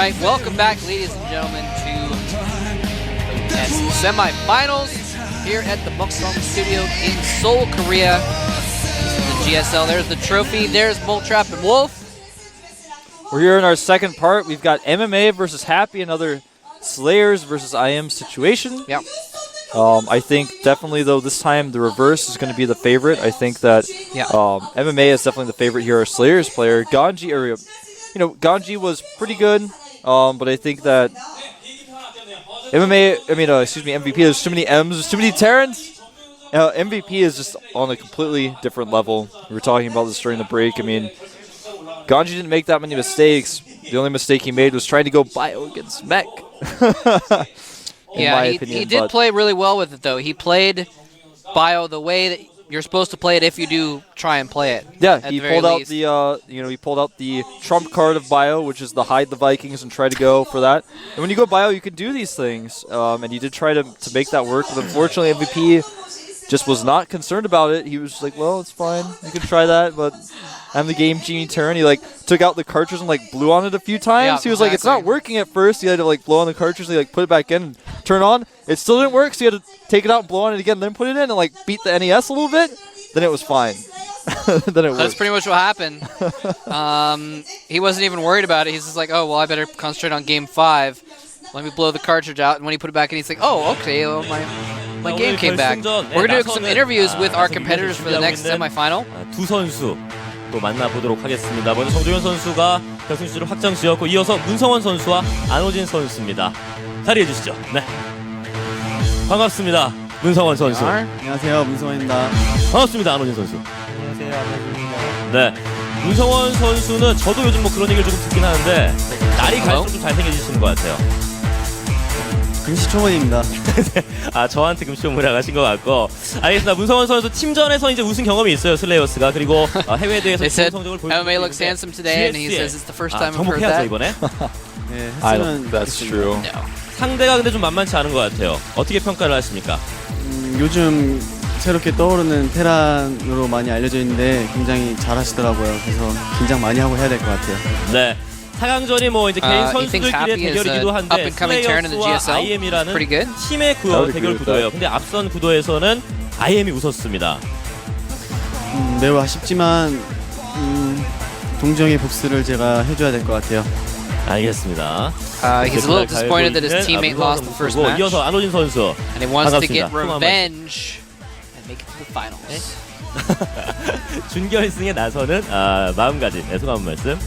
right, welcome back, ladies and gentlemen, to the semifinals here at the Blizzcon studio in Seoul, Korea. This is the GSL. There's the trophy. There's Moltrap and Wolf. We're here in our second part. We've got MMA versus Happy, another Slayers versus IM situation. Yep. I think definitely, though, this time the reverse is going to be the favorite. I think that MMA is definitely the favorite here. Our Slayers player, Ganji, Ganji was pretty good, but I think that MVP, there's too many M's, there's too many Terrans. MVP is just on a completely different level. We were talking about this during the break. I mean, Ganji didn't make that many mistakes. The only mistake he made was trying to go bio against Mech. Yeah, he did play really well with it, though. He played bio the way that you're supposed to play it if you do try and play it. Yeah, he pulled out the trump card of bio, which is the hide the Vikings and try to go for that. And when you go bio, you can do these things. And he did try to make that work, but unfortunately MVP just was not concerned about it. He was just like, well, it's fine, you can try that, but I'm the game genie turn. He took out the cartridge and blew on it a few times. Yeah, he was like, it's not working at first. He had to blow on the cartridge and put it back in and turn on. It still didn't work, so he had to take it out, blow on it again, then put it in and beat the NES a little bit. Then it was fine. Then it worked. That's pretty much what happened. He wasn't even worried about it. He's just like, oh, well, I better concentrate on game 5. Let me blow the cartridge out. And when he put it back in, he's like, oh, okay, well, my game came back. We're going to do some interviews with our competitors for the next semifinal. 두 선수 또 만나보도록 하겠습니다. 먼저 정종현 선수가 결승 진출을 확정지었고 이어서 문성원 선수와 안호진 선수입니다. 자리해 주시죠. 네. 반갑습니다. 문성원 선수. 안녕하세요. 문성원입니다. 반갑습니다. 안호진 선수. 안녕하세요. 안호진입니다. 네. 문성원 선수는 저도 요즘 그런 얘기를 조금 듣긴 하는데 날이 갈수록 좀 잘생겨지시는 것 같아요. 금시초문입니다. 아, 저한테 금시초문이라고 하신 것 같고. 알겠습니다. 문성원 선수 팀전에서 이제 우승 경험이 있어요. 슬레이어스가. 그리고 해외 대회에서 좋은 성적을 보여주고 MMA looks handsome today, and he says it's the first time I've heard 정복해야죠 that. 이번에. 네, I don't think that's true. No. 상대가 근데 좀 만만치 않은 것 같아요. 어떻게 평가를 하십니까? 요즘 새롭게 떠오르는 테란으로 많이 알려져 있는데 굉장히 잘하시더라고요. 그래서 긴장 많이 하고 해야 될 것 같아요. 네. 4강전이 이제 개인 선수들끼리의 대결이기도 한데 슬레이어스와 IM이라는 팀의 대결 구도예요. 근데 앞선 구도에서는 IM이 웃었습니다. 매우 아쉽지만 동정의 복수를 제가 해줘야 될 것 같아요. 알겠습니다. He's a little disappointed that his teammate lost the first match. 이어서 안호진 선수. And he wants to get revenge and make it to the finals. 준결승에 나서는 마음가짐, 소감 한 말씀.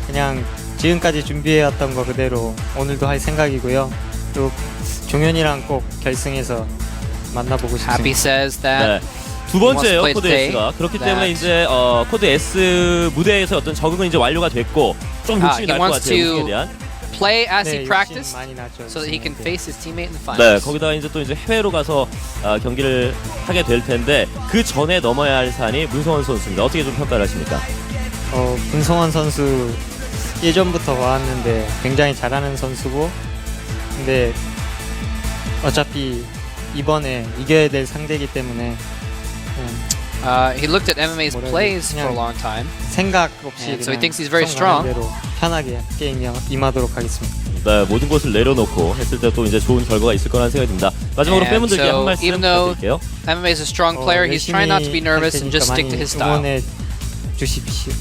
그냥 지금까지 준비해왔던 거 그대로 오늘도 할 생각이고요. 또 종현이랑 꼭 결승에서 만나보고 싶습니다. Happy says that. 네. 두 번째예요, 코드 S가. 그렇기 때문에 이제 코드 S 무대에서 어떤 적응은 이제 완료가 됐고 좀 욕심이 날 것 같아요, 우승에 대한. Play as he practiced, so that he can face his teammate in the finals. 네, 거기다가 이제 또 해외로 가서 경기를 하게 될 텐데 그 전에 넘어야 할 산이 문성원 선수입니다. 어떻게 좀 평가를 하십니까? 문성원 선수 예전부터 봐왔는데 굉장히 잘하는 선수고, 근데 어차피 이번에 이겨야 될 상대이기 때문에 he looked at MMA's plays for a long time. 생각 없이 so he thinks he's very strong. 편하게 게임에 임하도록 하겠습니다. 네, 모든 것을 내려놓고 했을 때 또 이제 좋은 결과가 있을 거라는 생각이 듭니다. 마지막으로 팬분들께 한 말씀 부탁드릴게요. MMA is a strong player. He's trying not to be nervous and just stick to his style. 응원해 주십시오.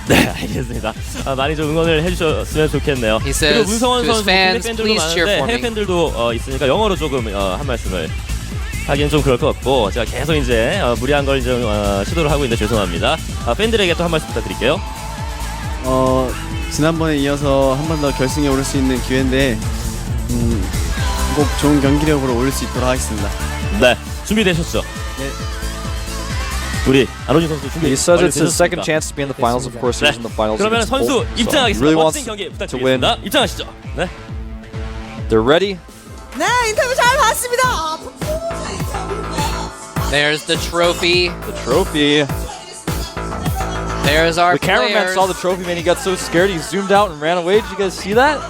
네, 알겠습니다. 많이 좀 응원을 해주셨으면 좋겠네요. 그리고 문성원 선수 국내 팬들도 많은데 해외 팬들도 있으니까 영어로 조금 한 말씀을 하기엔 좀 그럴 것 같고 제가 계속 이제 무리한 걸 좀 시도를 하고 있는데 죄송합니다. 팬들에게 또 한 말씀 부탁드릴게요. 지난번에 이어서 한 번 더 결승에 오를 수 있는 기회인데 꼭 좋은 경기력으로 올릴 수 있도록 하겠습니다. 네, 준비되셨죠? 네. 우리 안호진 선수 준비. He said it's his secnd chance to be in the finals. Of course, he was in the finals. 그러면 선수 입장하겠습니다. Really 멋진 경기 부탁드리겠습니다. 입장하시죠. 네. They're ready. 네, 인터뷰 잘 봤습니다. There's the trophy. The trophy. There's our The cameraman players. saw the trophy, man. He got so scared, he zoomed out and ran away. Did you guys see that?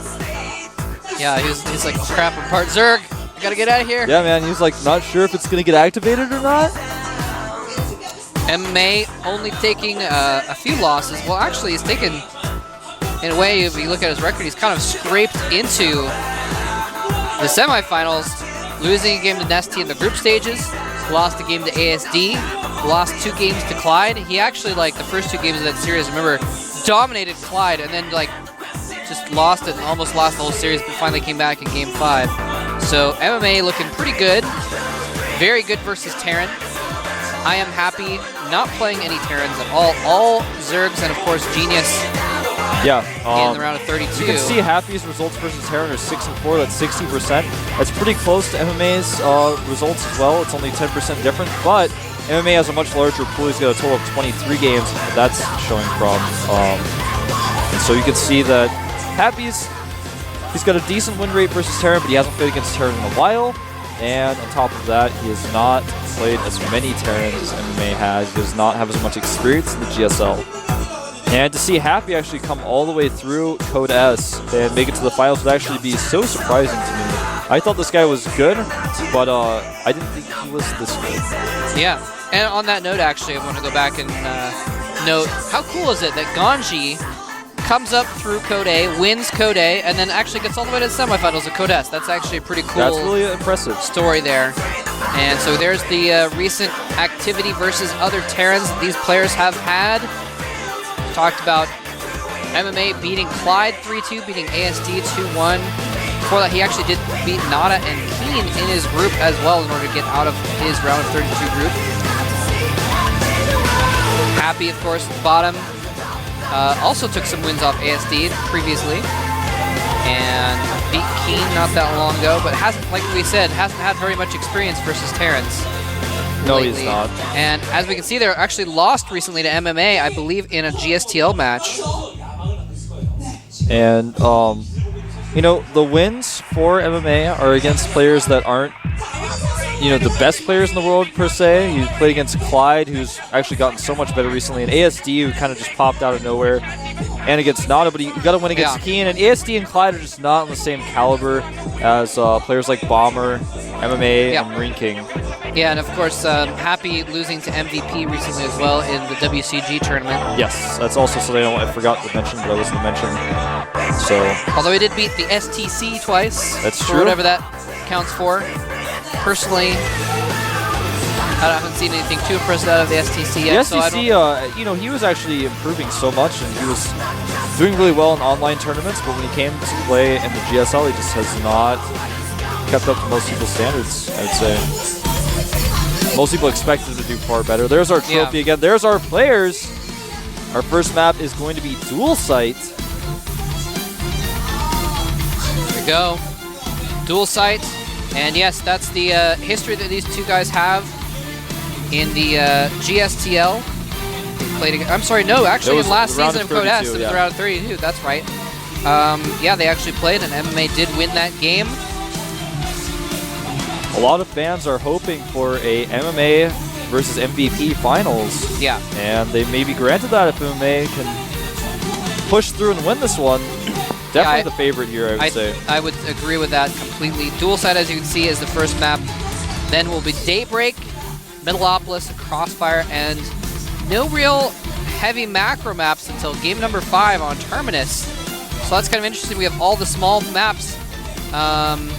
Yeah, he's like, crap apart. Zerg, I gotta get out of here. Yeah, man. He was not sure if it's gonna get activated or not. MMA only taking a few losses. Well, actually, he's taken in a way, if you look at his record, he's kind of scraped into the semifinals, losing a game to Nesty in the group stages, lost a game to ASD, lost 2 games to Clyde. He actually, like, the first 2 games of that series, remember, dominated Clyde and then, like, just lost it, almost lost the whole series, but finally came back in Game 5. So MMA looking pretty good. Very good versus Terran. I am happy not playing any Terrans at all. All Zergs and, of course, Genius Yeah. in the round of 32. You can see Happy's results versus Terran are 6-4. That's 60%. That's pretty close to MMA's results as well. It's only 10% different, but MMA has a much larger pool. He's got a total of 23 games that that's showing from. And so you can see that Happy's, he's got a decent win rate versus Terran, but he hasn't played against Terran in a while. And on top of that, he has not played as many Terrans as MMA has. He does not have as much experience in the GSL. And to see Happy actually come all the way through Code S and make it to the finals would actually be so surprising to me. I thought this guy was good, but I didn't think he was this good. Yeah, and on that note, actually, I want to go back and note, how cool is it that Ganji comes up through Code A, wins Code A, and then actually gets all the way to the semifinals of Code S. That's actually a pretty cool That's really impressive story there. And so there's the recent activity versus other Terrans that these players have had. Talked about MMA beating Clyde 3-2, beating ASD 2-1. Before that, he actually did beat Nada and Keen in his group as well in order to get out of his round of 32 group. Happy, of course, at the bottom. Also took some wins off ASD previously. And beat Keen not that long ago, but hasn't, like we said, hasn't had very much experience versus Terrans. No, lately. he's not. And as we can see, they're actually lost recently to MMA, I believe, in a GSTL match. And, you know, the wins for MMA are against players that aren't, you know, the best players in the world, per se. You played against Clyde, who's actually gotten so much better recently, and ASD, who kind of just popped out of nowhere, and against Nada, but you got to win against Keen. And ASD and Clyde are just not on the same caliber as players like Bomber, MMA, and Marine King. Yeah, and of course, Happy losing to MVP recently as well in the WCG tournament. Yes, that's also something I forgot to mention, but I was going to mention. So, although he did beat the STC twice. That's for true. Whatever that counts for. Personally, I haven't seen anything too impressive out of the STC yet. The STC, you know, he was actually improving so much, and he was doing really well in online tournaments, but when he came to play in the GSL, he just has not kept up to most people's standards, I would say. Most people expect him to do far better. There's our trophy again. There's our players. Our first map is going to be Dual Sight. There we go. Dual Sight. And yes, that's the history that these two guys have in the GSTL. They played. I'm sorry, no, actually in last season of Code S, it was the round of 32. That's right. Yeah, they actually played, and MMA did win that game. A lot of fans are hoping for a MMA versus MVP finals. Yeah. And they may be granted that if MMA can push through and win this one. Definitely the favorite here, I would say. I would agree with that completely. Dual Sight, as you can see, is the first map. Then will be Daybreak, Metalopolis, Crossfire, and no real heavy macro maps until game number 5 on Terminus. So that's kind of interesting. We have all the small maps.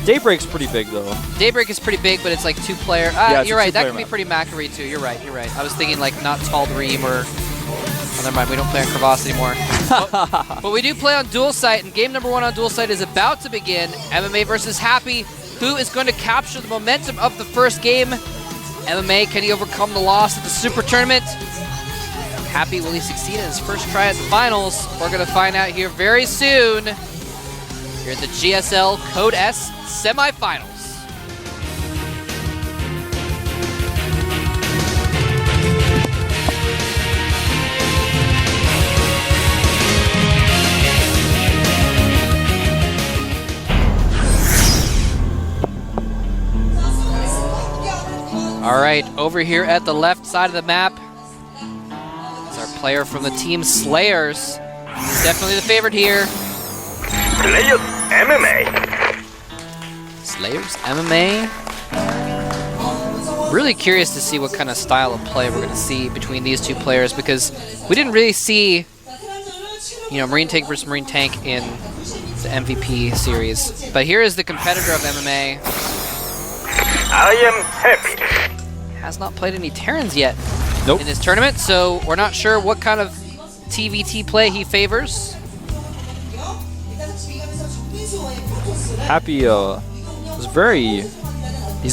Daybreak's pretty big, though. Daybreak is pretty big, but it's like 2-player. Yeah, you're right. That can be pretty macro-y, too. You're right. You're right. I was thinking, like, not Tall Dream or... Oh, never mind. We don't play on Crevasse anymore. but we do play on Dual Sight, and game number 1 on Dual Sight is about to begin. MMA versus Happy. Who is going to capture the momentum of the first game? MMA, can he overcome the loss at the Super Tournament? Happy, will he succeed in his first try at the finals? We're going to find out here very soon. Here at the GSL Code S semifinals. All right, over here at the left side of the map is our player from the team Slayers. He's definitely the favorite here. Slayers MMA. Slayers MMA. Really curious to see what kind of style of play we're going to see between these two players, because we didn't really see Marine tank versus Marine tank in the MVP series. But here is the competitor of MMA. I am happy. Has not played any Terrans yet Nope. in this tournament, so we're not sure what kind of TVT play he favors. Happy he's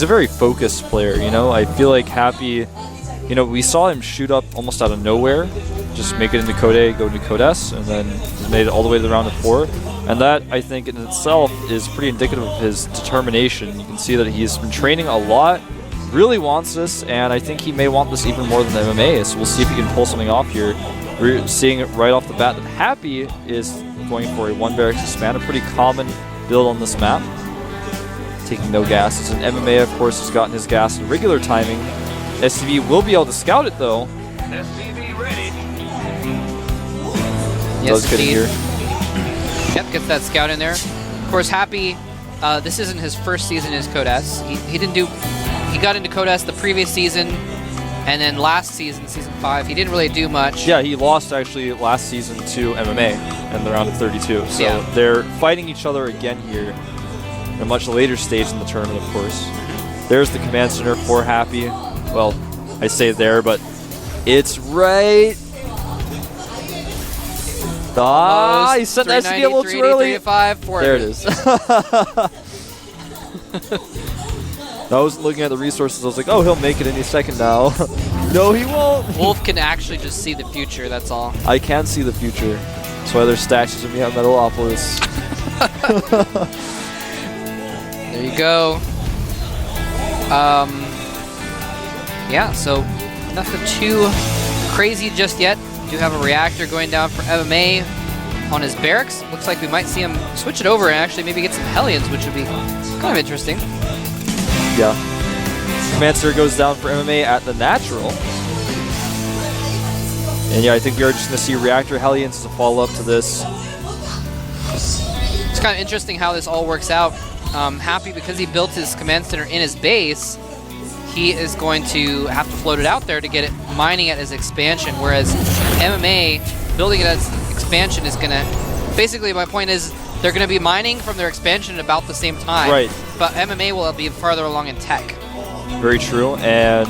a very focused player, I feel like Happy, we saw him shoot up almost out of nowhere, just make it into Code A, go into Code S, and then he's made it all the way to the round of 4. And that, I think, in itself is pretty indicative of his determination. You can see that he's been training a lot, really wants this, and I think he may want this even more than the MMA, so we'll see if he can pull something off here. We're seeing it right off the bat that Happy is going for a 1 barracks expand, a pretty common build on this map. Taking no gases, and MMA, of course, has gotten his gas in regular timing. SCV will be able to scout it, though. SCV ready. Yes, good indeed. here. Yep, gets that scout in there. Of course, Happy, this isn't his first season in his Code S. He got into Code S the previous season, and then last season, Season 5, he didn't really do much. Yeah, he lost actually last season to MMA in the round of 32. So Yeah. they're fighting each other again here at a much later stage in the tournament, of course. There's the command center for Happy. Well, I say there, but it's right. Ah, he sent that SCV a little too early. 385, 400. There it is. I was looking at the resources. I was like, oh, he'll make it any second now. No, he won't. Wolf can actually just see the future, that's all. I can see the future. That's why there's stashes of me at Metalopolis. There you go. Yeah, so nothing too crazy just yet. Do have a reactor going down for MMA on his barracks. Looks like we might see him switch it over and actually maybe get some Hellions, which would be kind of interesting. Yeah. Commancer goes down for MMA at the natural. And yeah, I think we are just going to see Reactor Hellions as a follow-up to this. It's kind of interesting how this all works out. Happy because he built his command center in his base, he is going to have to float it out there to get it mining at his expansion, whereas MMA, building it as expansion is going to... Basically, my point is, they're going to be mining from their expansion at about the same time. Right. But MMA will be farther along in tech. Very true. And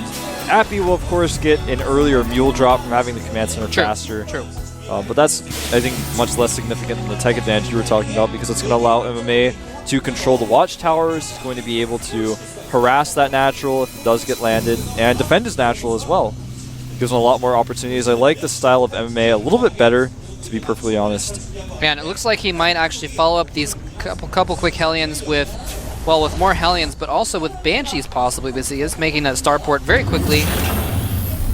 Happy will, of course, get an earlier mule drop from having the command center faster. True. But that's, I think, much less significant than the tech advantage you were talking about, because it's going to allow MMA to control the watchtowers. It's going to be able to harass that natural if it does get landed, and defend his natural as well. Gives him a lot more opportunities. I like the style of MMA a little bit better, to be perfectly honest. Man, it looks like he might actually follow up these couple quick Hellions with, well, with more Hellions, but also with Banshees possibly, because he is making that starport very quickly.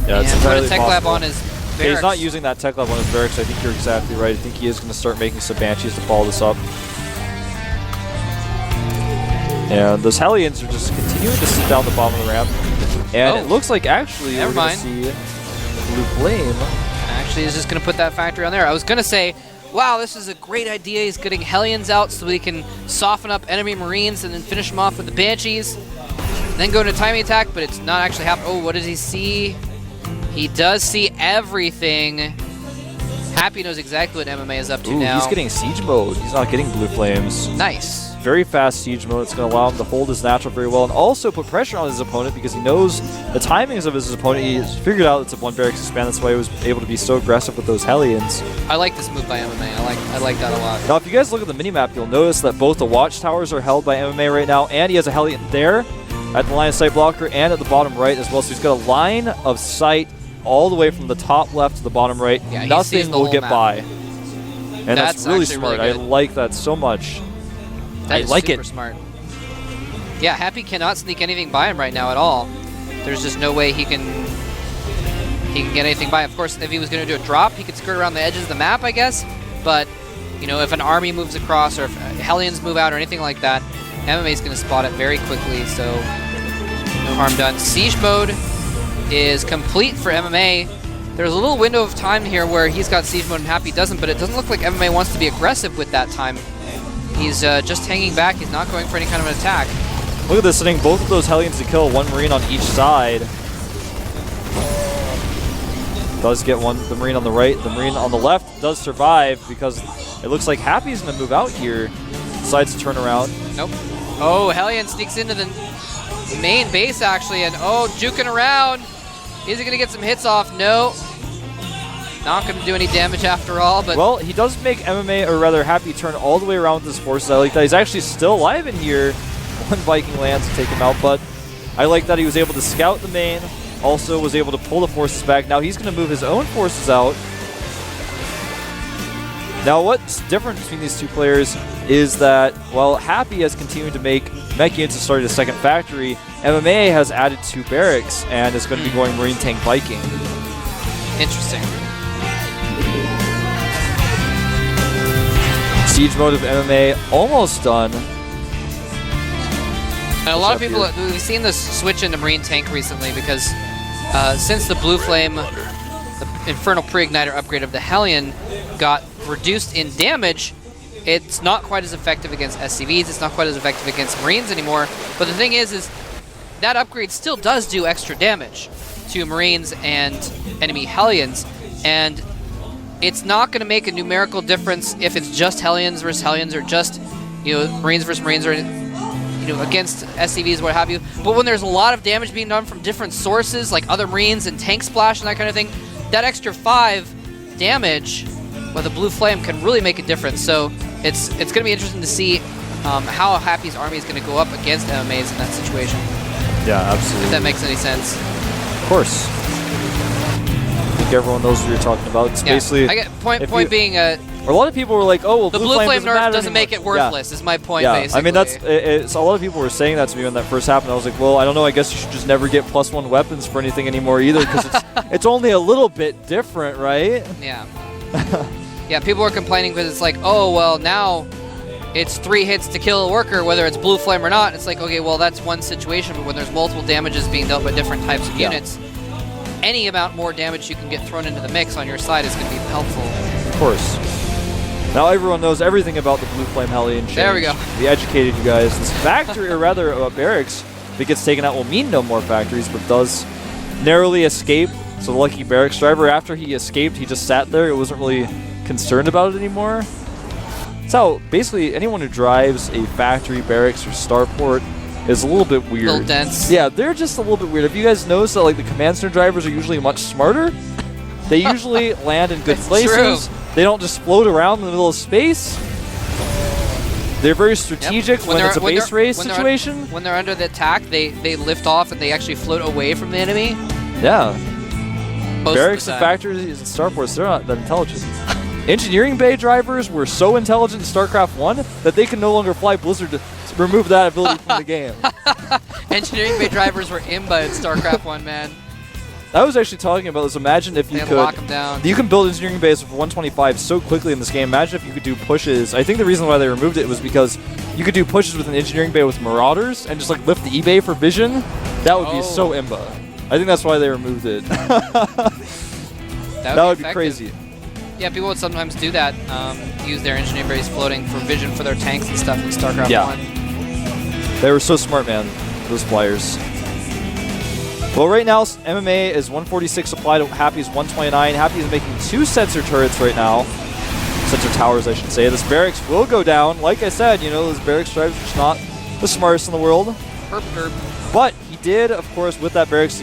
Yeah, it's and put a entirely tech possible. lab on his barracks. Yeah, he's not using that tech lab on his barracks. I think you're exactly right. I think he is going to start making some Banshees to follow this up. And those Hellions are just continuing to sit down the bottom of the ramp. And it looks like actually we're going to see Blue Flame. Actually, he's just going to put that factory on there. I was going to say, wow, this is a great idea. He's getting Hellions out so we can soften up enemy Marines and then finish them off with the Banshees. Then go into timing attack, but it's not actually happening. Oh, what does he see? He does see everything. Happy knows exactly what MMA is up to now. He's getting siege mode. He's not getting blue flames. Nice. Very fast siege mode. It's going to allow him to hold his natural very well and also put pressure on his opponent because he knows the timings of his opponent. He's figured out it's a 1 barracks expand. That's why he was able to be so aggressive with those Hellions. I like this move by MMA. I like that a lot. Now, if you guys look at the minimap, you'll notice that both the watchtowers are held by MMA right now, and he has a Hellion there at the line of sight blocker and at the bottom right as well. So he's got a line of sight all the way from the top left to the bottom right. Yeah, nothing will get by. And that's really smart. Really I like that so much. That is like super it. Smart. Yeah, Happy cannot sneak anything by him right now at all. There's just no way he can get anything by. Of course, if he was going to do a drop, he could skirt around the edges of the map, I guess. But, you know, if an army moves across or if Hellions move out or anything like that, MMA is going to spot it very quickly, so no harm done. Siege mode is complete for MMA. There's a little window of time here where he's got siege mode and Happy doesn't, but it doesn't look like MMA wants to be aggressive with that time. He's just hanging back. He's not going for any kind of an attack. Look at this, sending both of those Hellions to kill, one Marine on each side. Does get the Marine on the right. The Marine on the left does survive because it looks like Happy's going to move out here. Decides to turn around. Nope. Oh, Hellion sneaks into the main base, actually, and juking around. Is he going to get some hits off? No. Not going to do any damage after all, but... Well, he does make MMA, or rather Happy, turn all the way around with his forces. I like that. He's actually still alive in here when Viking lands to take him out, but I like that he was able to scout the main, also was able to pull the forces back. Now he's going to move his own forces out. Now what's different between these two players is that, while Happy has continued to make mech units and started a second factory, MMA has added 2 barracks and is going to be going Marine Tank Viking. Interesting. Siege mode of MMA almost done. And a lot of people, we've seen this switch into Marine Tank recently because since the Blue Flame, the Infernal Pre-Igniter upgrade of the Hellion got reduced in damage, it's not quite as effective against SCVs, it's not quite as effective against Marines anymore, but the thing is that upgrade still does do extra damage to Marines and enemy Hellions, and it's not going to make a numerical difference if it's just Hellions versus Hellions or just, Marines versus Marines or, against SCVs, what have you. But when there's a lot of damage being done from different sources, like other Marines and Tank Splash and that kind of thing, that extra 5 damage with a Blue Flame can really make a difference. So it's going to be interesting to see how Happy's army is going to go up against MMAs in that situation. Yeah, absolutely. If that makes any sense. Of course. I think everyone knows what you're talking about. It's basically... I get point being... a lot of people were like, oh, well, the Blue Flame nerf doesn't make it worthless, is my point, basically. I mean, that's... a lot of people were saying that to me when that first happened. I was like, well, I don't know, I guess you should just never get +1 weapons for anything anymore either, because it's only a little bit different, right? Yeah. Yeah, people were complaining because it's like, oh, well, now it's 3 hits to kill a worker, whether it's Blue Flame or not. It's like, okay, well, that's one situation, but when there's multiple damages being dealt by different types of units, any amount more damage you can get thrown into the mix on your side is going to be helpful. Of course. Now everyone knows everything about the Blue Flame Hellion change. There we go. We educated you guys. This factory, or rather barracks, if it gets taken out, will mean no more factories, but does narrowly escape. So the lucky barracks driver, after he escaped, he just sat there. It wasn't really concerned about it anymore. That's how basically anyone who drives a factory, barracks, or starport is a little bit weird. A little dense. Yeah, they're just a little bit weird. Have you guys noticed that like the command center drivers are usually much smarter? They usually land in good places. True. They don't just float around in the middle of space. They're very strategic when it's a base race situation. When they're under the attack, they lift off and they actually float away from the enemy. Yeah. Barracks and and factories and starports, they're not that intelligent. Engineering bay drivers were so intelligent in StarCraft 1 that they can no longer fly Blizzard to remove that ability from the game. Engineering bay drivers were imba in StarCraft 1, man. I was actually talking about this. Imagine if you could lock them down. You can build engineering bays with 125 so quickly in this game. Imagine if you could do pushes. I think the reason why they removed it was because you could do pushes with an engineering bay with Marauders and just like lift the eBay for vision. That would be so imba. I think that's why they removed it. that would be crazy. Yeah, people would sometimes do that. Use their engineering bays floating for vision for their tanks and stuff in StarCraft 1. They were so smart, man. Those flyers. Well, right now, MMA is 146 supply to Happy's 129. Happy is making 2 sensor turrets right now. Sensor towers, I should say. This barracks will go down. Like I said, those barracks drivers are just not the smartest in the world. But he did, of course, with that barracks,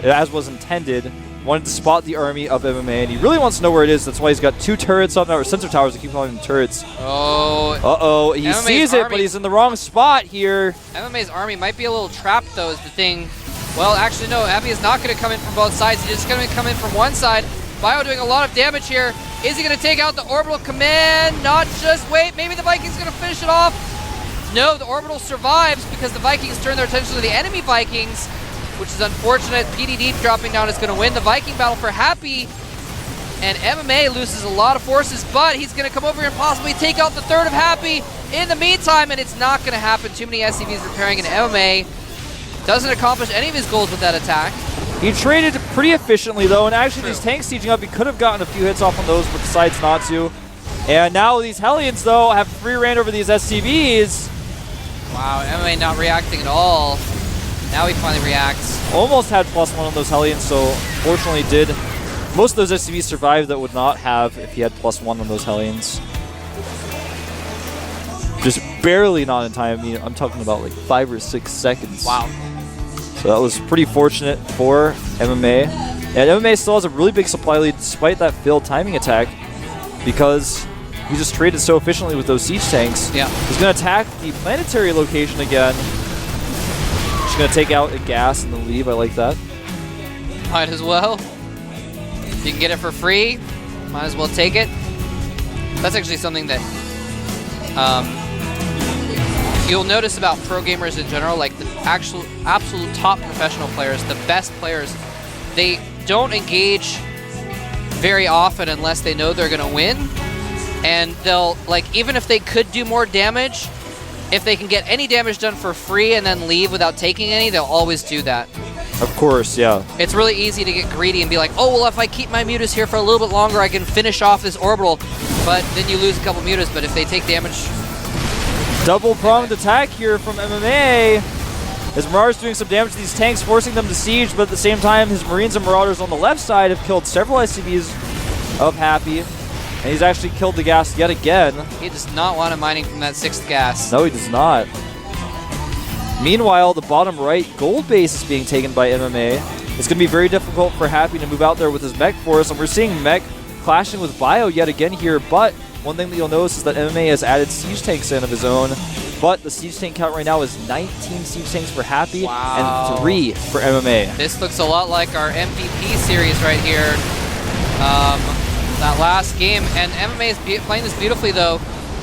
as was intended, wanted to spot the army of MMA, and he really wants to know where it is. That's why he's got 2 turrets up now, or sensor towers. I keep calling them turrets. Oh. Uh-oh. He sees it, but he's in the wrong spot here. MMA's army might be a little trapped, though, is the thing. Well, actually, no. Happy is not going to come in from both sides. He's just going to come in from one side. Bio doing a lot of damage here. Is he going to take out the orbital command? Not just. Wait, maybe the Vikings going to finish it off. No, the orbital survives because the Vikings turn their attention to the enemy Vikings, which is unfortunate. PDD dropping down is going to win the Viking battle for Happy. And MMA loses a lot of forces, but he's going to come over here and possibly take out the third of Happy in the meantime, and it's not going to happen. Too many SCVs repairing, and MMA doesn't accomplish any of his goals with that attack. He traded pretty efficiently, though, and actually these tanks sieging up, he could have gotten a few hits off on those, but decides not to. And now these Hellions, though, have free reign over these SCVs. Wow, MMA not reacting at all. Now he finally reacts. Almost had +1 on those Hellions, so fortunately did Most of those SCVs survived that would not have if he had +1 on those Hellions. Just barely not in time. I mean, I'm talking about like 5 or 6 seconds. Wow. So that was pretty fortunate for MMA. And MMA still has a really big supply lead despite that failed timing attack because he just traded so efficiently with those siege tanks. Yeah. He's going to attack the planetary location again. Just going to take out a gas and then leave. I like that. Might as well. You can get it for free. Might as well take it. That's actually something that you'll notice about pro gamers in general, like the absolute top professional players, the best players, they don't engage very often unless they know they're going to win. And they'll, like, even if they could do more damage, if they can get any damage done for free and then leave without taking any, they'll always do that. Of course, yeah. It's really easy to get greedy and be like, oh, well, if I keep my mutas here for a little bit longer, I can finish off this orbital. But then you lose a couple mutas, but if they take damage... Double-pronged attack here from MMA. His Marauders doing some damage to these tanks, forcing them to siege, but at the same time, his Marines and Marauders on the left side have killed several SCVs of Happy. And he's actually killed the gas yet again. He does not want him mining from that 6th gas. No, he does not. Meanwhile, the bottom right gold base is being taken by MMA. It's going to be very difficult for Happy to move out there with his mech force, and we're seeing mech clashing with Bio yet again here, but one thing that you'll notice is that MMA has added siege tanks in of his own, but the siege tank count right now is 19 siege tanks for Happy and 3 for MMA. This looks a lot like our MVP series right here. That last game, and MMA is playing this beautifully though.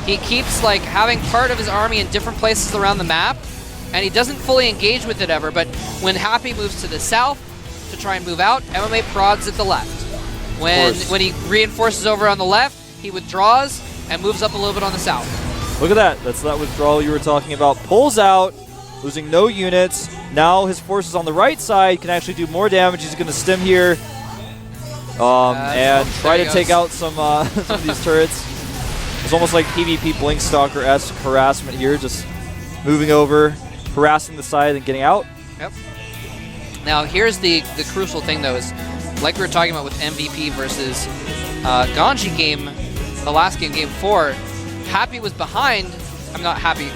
He keeps like having part of his army in different places around the map, and he doesn't fully engage with it ever, but when Happy moves to the south to try and move out, MMA prods at the left. When he reinforces over on the left, he withdraws and moves up a little bit on the south. Look at that. That's that withdrawal you were talking about. Pulls out, losing no units. Now his forces on the right side can actually do more damage. He's going to stim here and try to take out some of these turrets. It's almost like PvP Blinkstalker-esque harassment here, just moving over, harassing the side and getting out. Yep. Now here's the crucial thing though, is like we were talking about with MVP versus Ganji game, the last game, game 4, Happy was behind. I'm not Happy.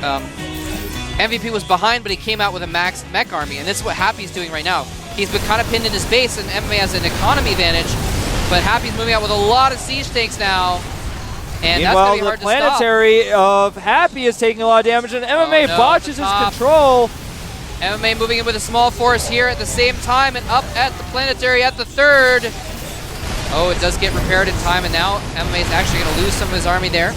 MVP was behind, but he came out with a maxed mech army, and this is what Happy's doing right now. He's been kind of pinned in his base, and MMA has an economy advantage, but Happy's moving out with a lot of siege tanks now, and that's going to be hard to stop. Meanwhile, the planetary of Happy is taking a lot of damage, and MMA botches his control. MMA moving in with a small force here at the same time, and up at the planetary at the 3rd. Oh, it does get repaired in time, and now MMA is actually going to lose some of his army there.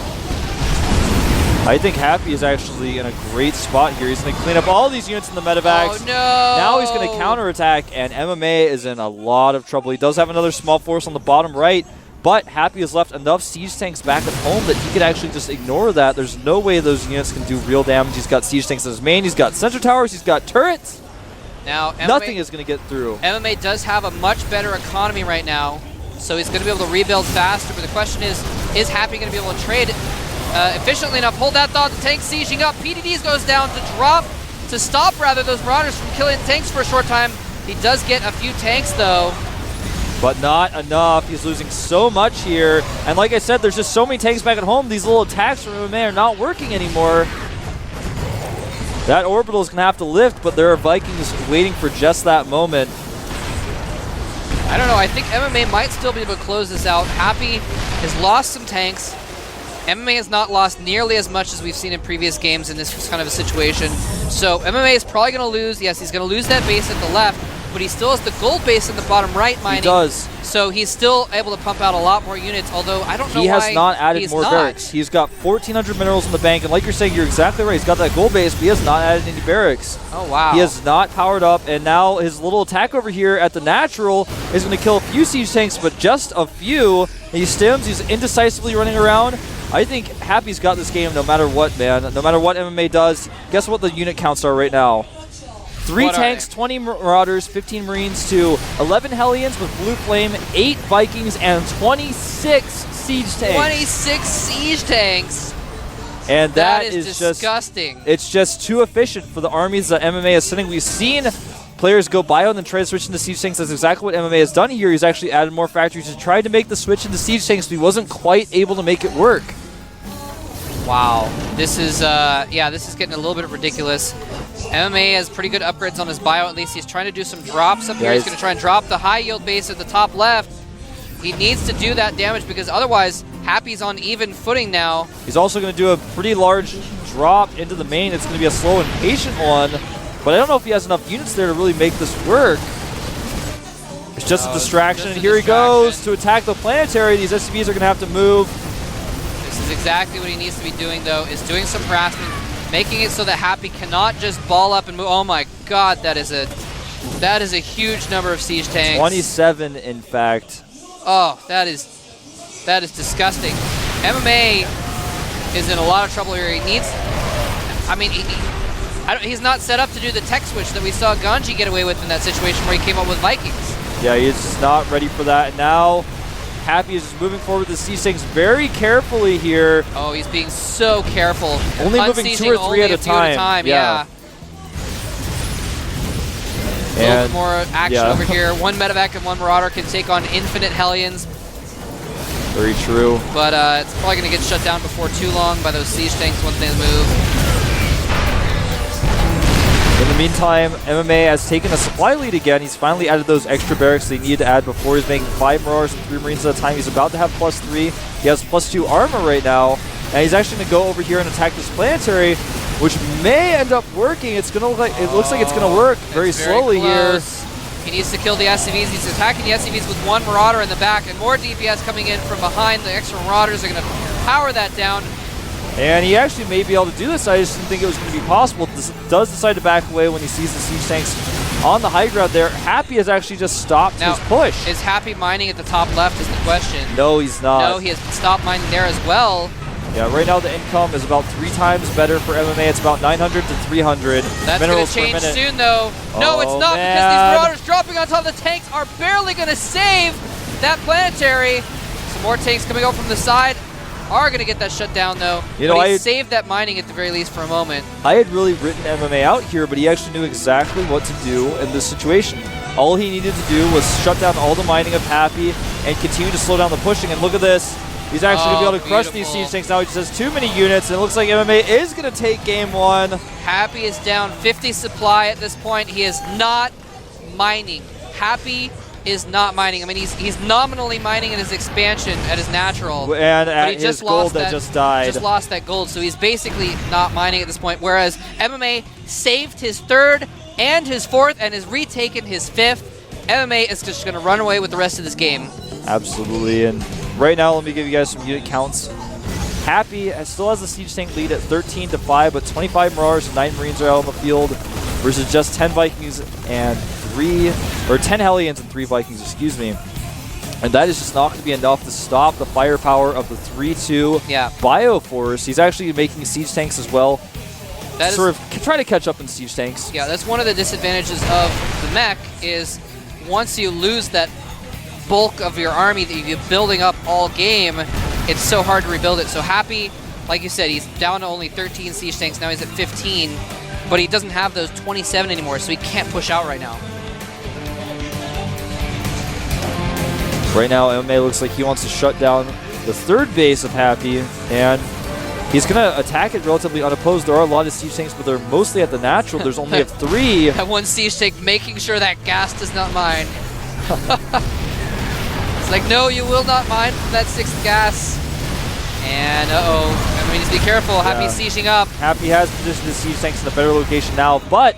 I think Happy is actually in a great spot here. He's going to clean up all these units in the medevacs. Oh, no! Now he's going to counterattack, and MMA is in a lot of trouble. He does have another small force on the bottom right, but Happy has left enough siege tanks back at home that he could actually just ignore that. There's no way those units can do real damage. He's got siege tanks in his main. He's got sensor towers. He's got turrets. Now, nothing is going to get through. MMA does have a much better economy right now, so he's going to be able to rebuild faster, but the question is Happy going to be able to trade efficiently enough? Hold that thought, the tank sieging up. PDDs goes down to stop those Marauders from killing tanks for a short time. He does get a few tanks though. But not enough. He's losing so much here. And like I said, there's just so many tanks back at home. These little attacks from MMA are not working anymore. That orbital is going to have to lift, but there are Vikings waiting for just that moment. I don't know. I think MMA might still be able to close this out. Happy has lost some tanks. MMA has not lost nearly as much as we've seen in previous games in this kind of a situation. So MMA is probably going to lose. Yes, he's going to lose that base at the left, but he still has the gold base in the bottom right mining. He does. So he's still able to pump out a lot more units, although I don't know why he has not added more barracks. He's got 1,400 minerals in the bank, and like you're saying, you're exactly right. He's got that gold base, but he has not added any barracks. Oh, wow. He has not powered up, and now his little attack over here at the natural is going to kill a few siege tanks, but just a few. He stims. He's indecisively running around. I think Happy's got this game no matter what, man. No matter what MMA does. Guess what the unit counts are right now? 3 tanks, 20 Marauders, 15 Marines to 11 Hellions with Blue Flame, 8 Vikings, and 26 siege tanks. 26 siege tanks. And that is is disgusting. It's just too efficient for the armies that MMA is sending. We've seen players go bio and then try to switch into siege tanks. That's exactly what MMA has done here. He's actually added more factories to try to make the switch into siege tanks, but he wasn't quite able to make it work. Wow, this is this is getting a little bit ridiculous. MMA has pretty good upgrades on his bio. At least he's trying to do some drops up here. He's going to try and drop the high yield base at the top left. He needs to do that damage because otherwise Happy's on even footing now. He's also going to do a pretty large drop into the main. It's going to be a slow and patient one, but I don't know if he has enough units there to really make this work. It's just a distraction, and here he goes to attack the planetary. These SCVs are going to have to move. This is exactly what he needs to be doing, though, is doing some harassment, making it so that Happy cannot just ball up and move. Oh my god, that is a huge number of siege tanks. 27, in fact. Oh, that is disgusting. MMA is in a lot of trouble here. He needs, I mean, he's not set up to do the tech switch that we saw Ganji get away with in that situation where he came up with Vikings. Yeah, he's just not ready for that. And now Happy is just moving forward with the siege tanks very carefully here. Oh, he's being so careful. Only moving 2 or 3 at a time. Yeah. A little bit more action over here. One medevac and one marauder can take on infinite Hellions. Very true. But it's probably going to get shut down before too long by those siege tanks once they move. In the meantime, MMA has taken a supply lead again. He's finally added those extra barracks they needed to add before. He's making 5 Marauders and 3 Marines at a time. He's about to have +3. He has +2 armor right now. And he's actually going to go over here and attack this planetary, which may end up working. It's going to look like it's going to work very slowly here. He needs to kill the SCVs. He's attacking the SCVs with 1 Marauder in the back, and more DPS coming in from behind. The extra Marauders are going to power that down. And he actually may be able to do this. I just didn't think it was going to be possible. This does decide to back away when he sees the siege tanks on the high ground there. Happy has actually just stopped his push. Is Happy mining at the top left is the question. No, he's not. No, he has stopped mining there as well. Yeah, right now the income is about 3 times better for MMA. It's about 900 to 300 That's going to change soon, though. No, it's not, because these Marauders dropping on top of the tanks are barely going to save that planetary. Some more tanks coming out from the side are going to get that shut down, though. You know, he saved that mining at the very least for a moment. I had really written MMA out here, but he actually knew exactly what to do in this situation. All he needed to do was shut down all the mining of Happy and continue to slow down the pushing. And look at this. He's actually going to be able to crush these siege tanks now. He just has too many units, and it looks like MMA is going to take game 1. Happy is down 50 supply at this point. He is not mining. Happy is not mining. I mean, he's nominally mining in his expansion at his natural. And at his gold that just died. Just lost that gold, so he's basically not mining at this point, whereas MMA saved his 3rd and his 4th and has retaken his 5th. MMA is just going to run away with the rest of this game. Absolutely, and right now, let me give you guys some unit counts. Happy still has the siege tank lead at 13 to 5, but 25 Marauders and 9 Marines are out on the field versus just 10 Vikings and 10 Hellions and 3 Vikings, excuse me. And that is just not going to be enough to stop the firepower of the 3-2 Bioforce. He's actually making siege tanks as well. That sort of try to catch up in siege tanks. Yeah, that's one of the disadvantages of the mech is once you lose that bulk of your army that you've been building up all game, it's so hard to rebuild it. So Happy, like you said, he's down to only 13 siege tanks. Now he's at 15, but he doesn't have those 27 anymore, so he can't push out right now. Right now, MMA looks like he wants to shut down the 3rd base of Happy, and he's going to attack it relatively unopposed. There are a lot of siege tanks, but they're mostly at the natural. There's only 3. That 1 siege tank making sure that gas does not mine. It's like, no, you will not mine from that 6th gas. And, uh-oh. I mean, just be careful. Happy's sieging up. Happy has positioned his siege tanks in a better location now, but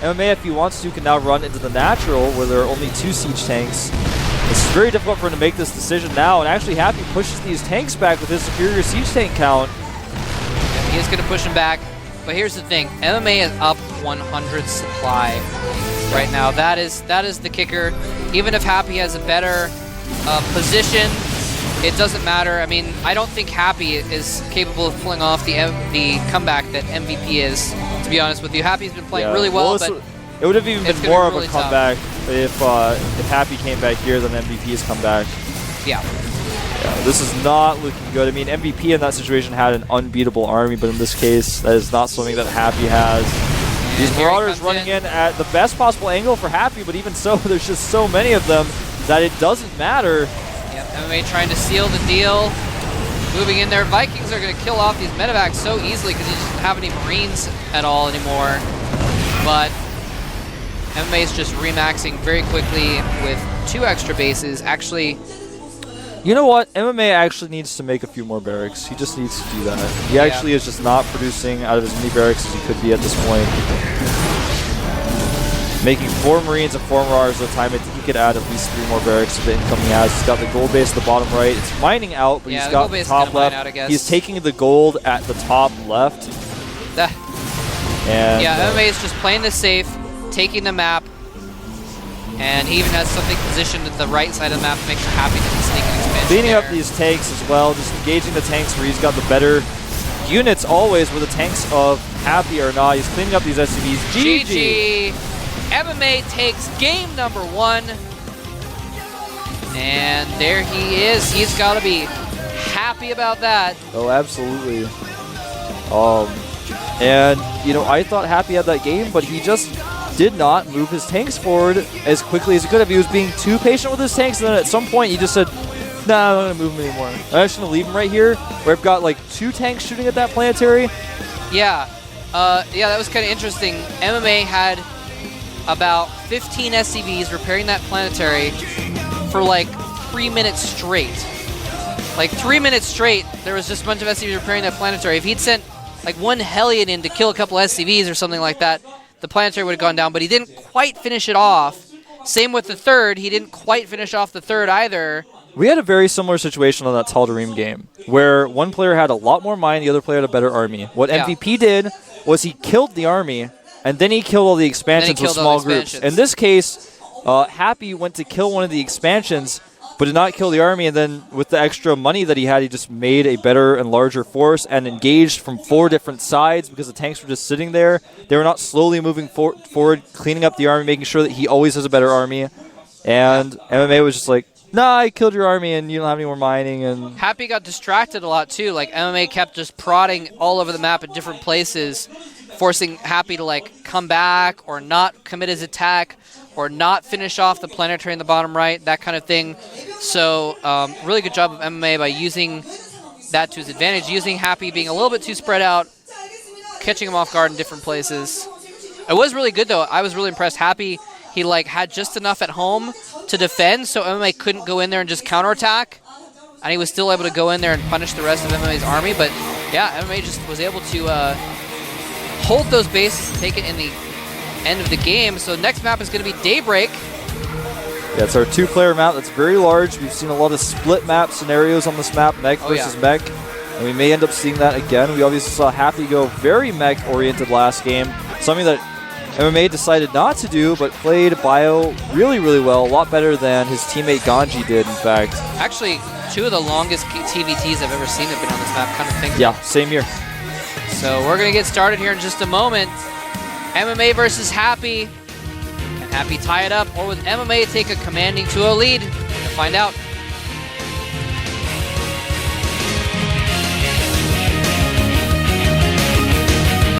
MMA, if he wants to, can now run into the natural where there are only 2 siege tanks. It's very difficult for him to make this decision now, and actually Happy pushes these tanks back with his superior siege tank count. Yeah, he is going to push him back, but here's the thing. MMA is up 100 supply right now. That is the kicker. Even if Happy has a better position, it doesn't matter. I mean, I don't think Happy is capable of pulling off the comeback that MVP is, to be honest with you. Happy's been playing really well, but it would have even been more of a comeback if Happy came back here than MVP's comeback. Yeah. This is not looking good. I mean, MVP in that situation had an unbeatable army, but in this case, that is not something that Happy has. These Marauders running in at the best possible angle for Happy, but even so, there's just so many of them that it doesn't matter. Yep, MMA trying to seal the deal. Moving in there. Vikings are going to kill off these medevacs so easily because he doesn't have any Marines at all anymore. But MMA is just remaxing very quickly with 2 extra bases. Actually, you know what? MMA actually needs to make a few more barracks. He just needs to do that. He actually is just not producing out of as many barracks as he could be at this point. Making 4 Marines and 4 Marauders at a time. I think he could add at least 3 more barracks to the income he has. He's got the gold base at the bottom right. It's mining out, but he's got the top left. He's taking the gold at the top left. And MMA is just playing this safe, taking the map, and he even has something positioned at the right side of the map to make sure Happy doesn't sneak an expansion. Cleaning up these tanks as well, just engaging the tanks where he's got the better units always, where the tanks of Happy are not. He's cleaning up these SCVs. GG! MMA takes game number 1. And there he is. He's got to be happy about that. Oh, absolutely. And, you know, I thought Happy had that game, but he just did not move his tanks forward as quickly as he could have. He was being too patient with his tanks, and then at some point he just said, nah, I'm not going to move him anymore. I'm just going to leave him right here, where I've got like 2 tanks shooting at that planetary. Yeah. That was kind of interesting. MMA had about 15 SCVs repairing that planetary for like 3 minutes straight. Like 3 minutes straight, there was just a bunch of SCVs repairing that planetary. If he'd sent like 1 Hellion in to kill a couple SCVs or something like that, the planetary would have gone down, but he didn't quite finish it off. Same with the 3rd. He didn't quite finish off the 3rd either. We had a very similar situation on that Tal'Darim game, where one player had a lot more mine, the other player had a better army. What MVP did was he killed the army, and then he killed all the expansions with small groups. In this case, Happy went to kill one of the expansions, but did not kill the army, and then with the extra money that he had, he just made a better and larger force and engaged from 4 different sides because the tanks were just sitting there. They were not slowly moving forward, cleaning up the army, making sure that he always has a better army. And MMA was just like, nah, I killed your army and you don't have any more mining. And Happy got distracted a lot too. Like MMA kept just prodding all over the map at different places, forcing Happy to like come back or not commit his attack or not finish off the planetary in the bottom right, that kind of thing. So really good job of MMA by using that to his advantage, using Happy being a little bit too spread out, catching him off guard in different places. It was really good though. I was really impressed. Happy, he like had just enough at home to defend, so MMA couldn't go in there and just counterattack, and he was still able to go in there and punish the rest of MMA's army. But yeah, MMA just was able to hold those bases and take it in the end of the game. So next map is going to be Daybreak. Yeah, it's our 2-player map that's very large. We've seen a lot of split map scenarios on this map, mech versus mech, and we may end up seeing that again. We obviously saw Happy go very mech-oriented last game, something that MMA decided not to do, but played Bio really, really well, a lot better than his teammate Ganji did, in fact. Actually, 2 of the longest TVTs I've ever seen have been on this map, kind of thing. Yeah, same here. So we're going to get started here in just a moment. MMA versus Happy. Can Happy tie it up, or with MMA take a commanding 2-0 lead? We'll find out.